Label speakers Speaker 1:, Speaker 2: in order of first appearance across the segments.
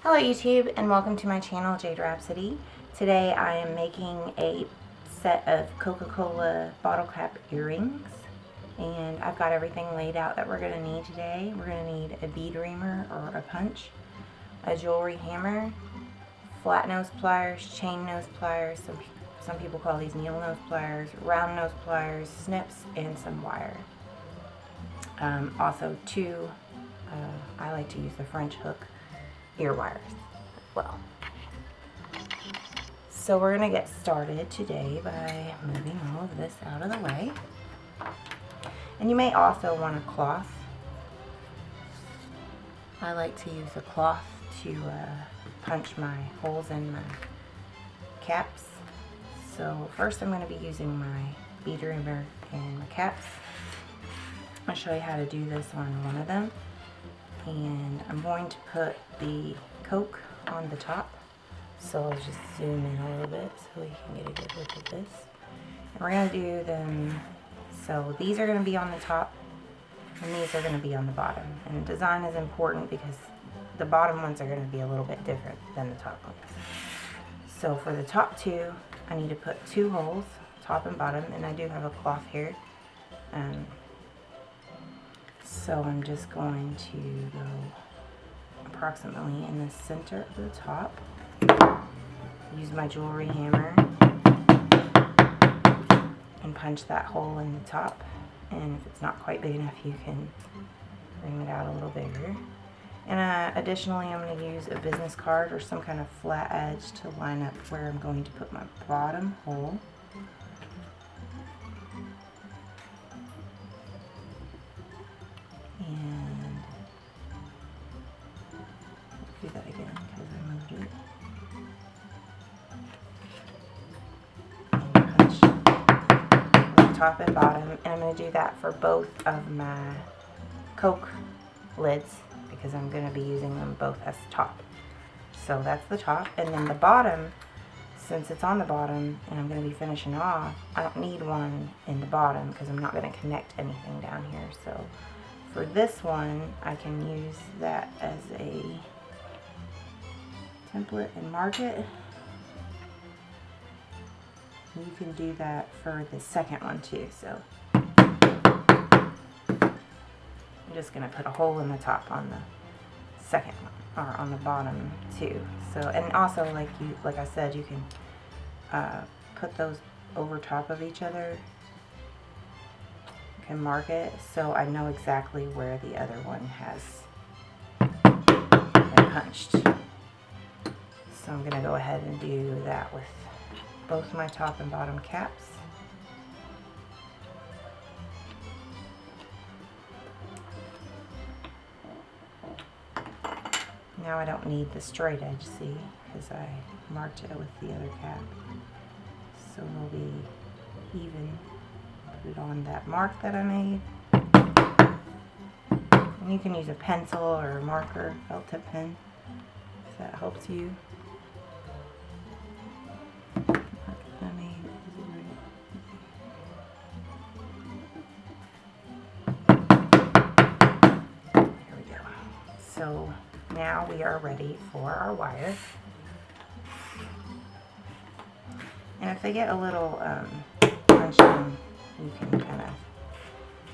Speaker 1: Hello YouTube and welcome to my channel Jade Rhapsody. Today I am making a set of Coca Cola bottle cap earrings, and I've got everything laid out that we're going to need today. We're going to need a bead reamer or a punch, a jewelry hammer, flat nose pliers, chain nose pliers, some people call these needle nose pliers, round nose pliers, snips, and some wire. Also I like to use the French hook ear wires as well. So we're going to get started today by moving all of this out of the way. And you may also want a cloth. I like to use a cloth to punch my holes in my caps. So first I'm going to be using my bead reamer and my caps. I'll show you how to do this on one of them. And I'm going to put the Coke on the top. So I'll just zoom in a little bit so we can get a good look at this. And we're going to do them, so these are going to be on the top and these are going to be on the bottom. And design is important because the bottom ones are going to be a little bit different than the top ones. So for the top two, I need to put two holes, top and bottom, and I do have a cloth here. So I'm just going to go approximately in the center of the top. Use my jewelry hammer and punch that hole in the top. And if it's not quite big enough, you can bring it out a little bigger. And additionally, I'm going to use a business card or some kind of flat edge to line up where I'm going to put my bottom hole. And do that again because I moved it. And punch the top and bottom, and I'm going to do that for both of my Coke lids because I'm going to be using them both as top. So that's the top, and then the bottom, since it's on the bottom and I'm going to be finishing off, I don't need one in the bottom because I'm not going to connect anything down here. So for this one, I can use that as a template and mark it. You can do that for the second one too. So I'm just going to put a hole in the top on the second one, or on the bottom too. So, and also like I said, you can put those over top of each other. Can mark it so I know exactly where the other one has been punched. So I'm going to go ahead and do that with both my top and bottom caps. Now I don't need the straight edge, see, because I marked it with the other cap. So it'll be even. Put it on that mark that I made. And you can use a pencil or a marker, felt tip pen, if that helps you. Mark that I made. There we go. So now we are ready for our wire. And if they get a little punched in, you can kind of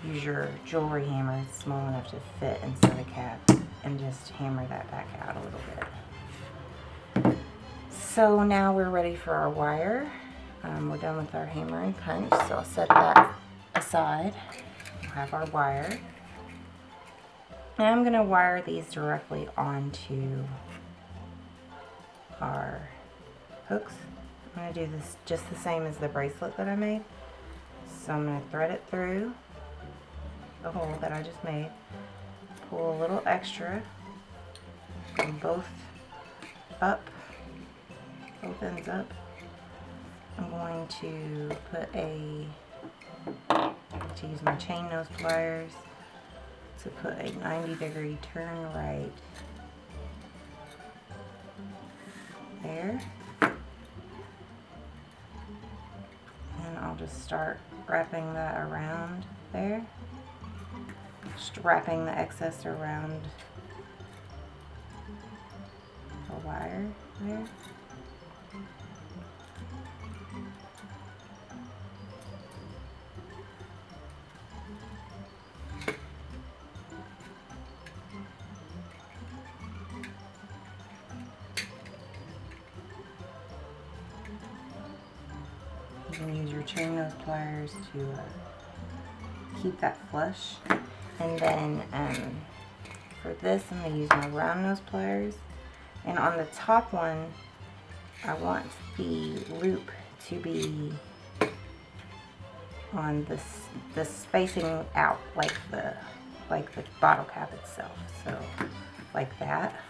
Speaker 1: use your jewelry hammer. It's small enough to fit inside a cap, and just hammer that back out a little bit. So now we're ready for our wire. We're done with our hammer and punch, so I'll set that aside. We'll have our wire. And I'm going to wire these directly onto our hooks. I'm going to do this just the same as the bracelet that I made. So I'm going to thread it through the hole that I just made, pull a little extra, and both ends up. I'm going to use my chain nose pliers to put a 90-degree turn right there. And I'll just start wrapping that around there. Just wrapping the excess around wire there. You can use your chain nose pliers to keep that flush. And then for this, I'm going to use my round nose pliers. And on the top one, I want the loop to be on this facing out like the bottle cap itself. So like that.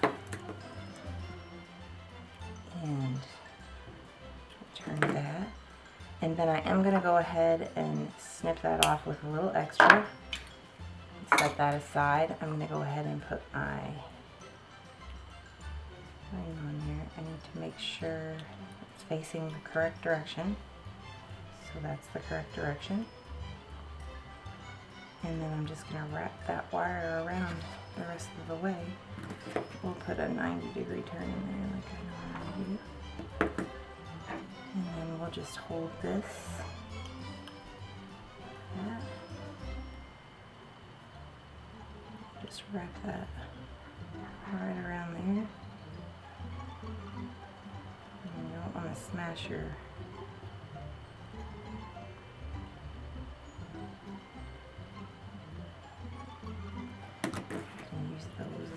Speaker 1: And turn that. And then I am going to go ahead and snip that off with a little extra. Set that aside. I'm going to go ahead and put my line on there. I need to make sure it's facing the correct direction. So that's the correct direction. And then I'm just going to wrap that wire around the rest of the way. We'll put a 90-degree turn in there like I normally do. And then we'll just hold this like that. Just wrap that right around there. And you don't want to smash your use those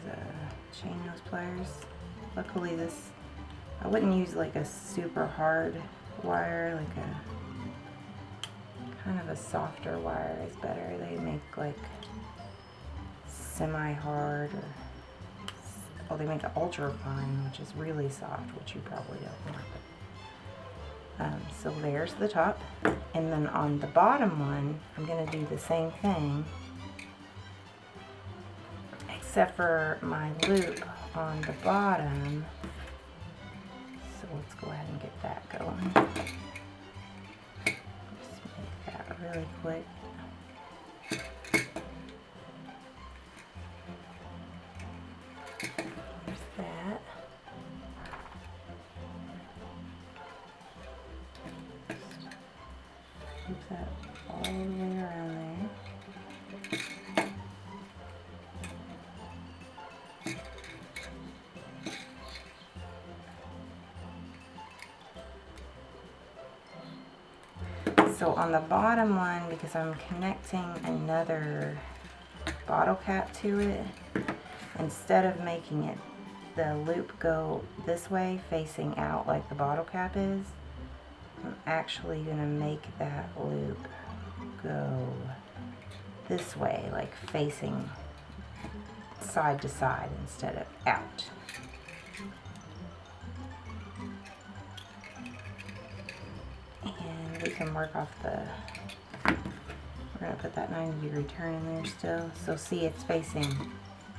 Speaker 1: chain nose pliers. Luckily I wouldn't use like a super hard wire, like a kind of a softer wire is better. They make like semi-hard, or they make it ultra fine, which is really soft, which you probably don't want. So there's the top, and then on the bottom one, I'm going to do the same thing, except for my loop on the bottom. So let's go ahead and get that going. Just make that really quick. There's that. Loop that all the way around there. So on the bottom one, because I'm connecting another bottle cap to it, instead of making it the loop go this way facing out like the bottle cap is, I'm actually going to make that loop go this way, like facing side to side instead of out. And we can work off we're going to put that 90-degree turn in there still. So see, it's facing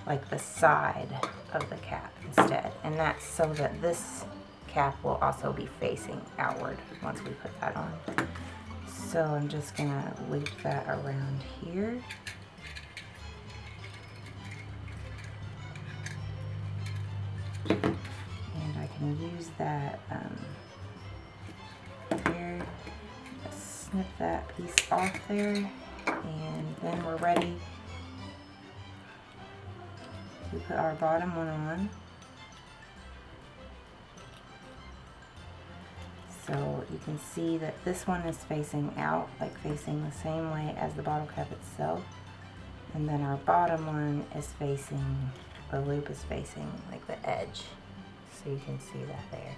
Speaker 1: like the side of the cap instead. And that's so that this cap will also be facing outward once we put that on. So I'm just going to loop that around here. And I can use that here, snip that piece off there, and then we're ready to put our bottom one on. So you can see that this one is facing out, like facing the same way as the bottle cap itself. And then our bottom one is facing, the loop is facing like the edge. So you can see that there.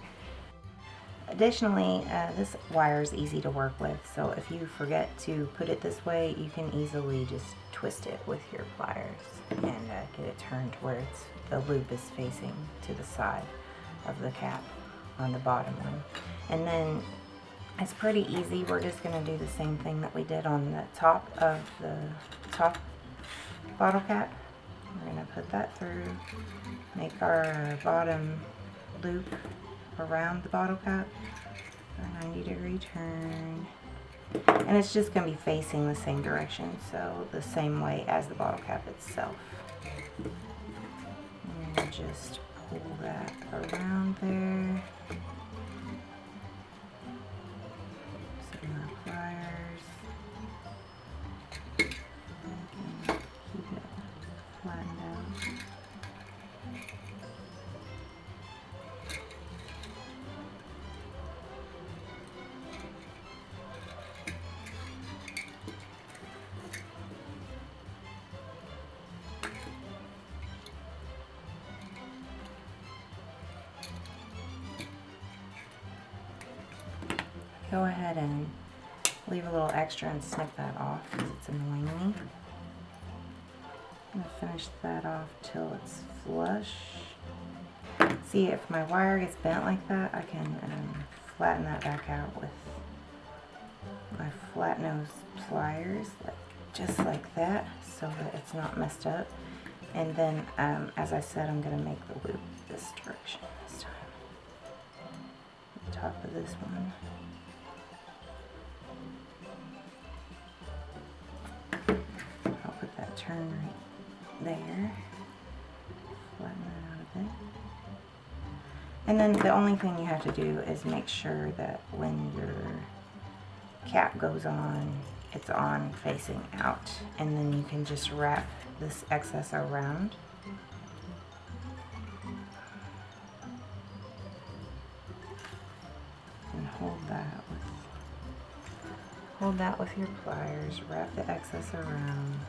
Speaker 1: Additionally, this wire is easy to work with. So if you forget to put it this way, you can easily just twist it with your pliers and get it turned where the loop is facing to the side of the cap on the bottom one. And then it's pretty easy. We're just going to do the same thing that we did on the top of the top bottle cap. We're going to put that through, make our bottom loop around the bottle cap, a 90-degree turn, and it's just going to be facing the same direction, so the same way as the bottle cap itself. And just pull that around there. Set my pliers. Again, keep it flattened out. Go ahead and leave a little extra and snip that off because it's annoying me. I'm going to finish that off till it's flush. See, if my wire gets bent like that, I can flatten that back out with my flat nose pliers, just like that, so that it's not messed up. And then, as I said, I'm going to make the loop this direction this time. The top of this one. I'll put that turn right there. Flatten that out a bit. And then the only thing you have to do is make sure that when your cap goes on, it's on facing out. And then you can just wrap this excess around. And hold that with your pliers, wrap the excess around,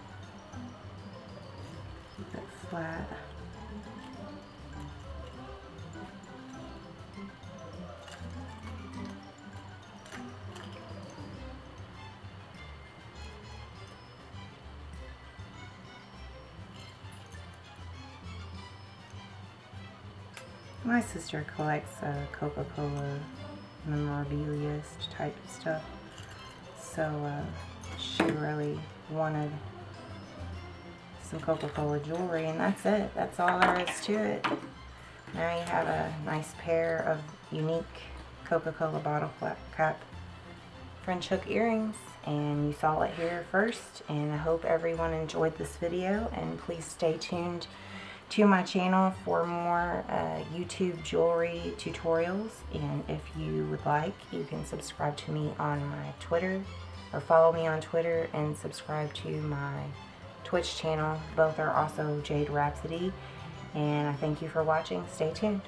Speaker 1: keep it flat. My sister collects Coca Cola memorabilia type stuff, so she really wanted some Coca Cola jewelry, and that's it. That's all there is to it. Now you have a nice pair of unique Coca Cola bottle cap French hook earrings, and you saw it here first. And I hope everyone enjoyed this video, and please stay tuned to my channel for more YouTube jewelry tutorials. And if you would like, you can subscribe to me on my Twitter, or follow me on Twitter and subscribe to my Twitch channel. Both are also Jade Rhapsody. And I thank you for watching. Stay tuned.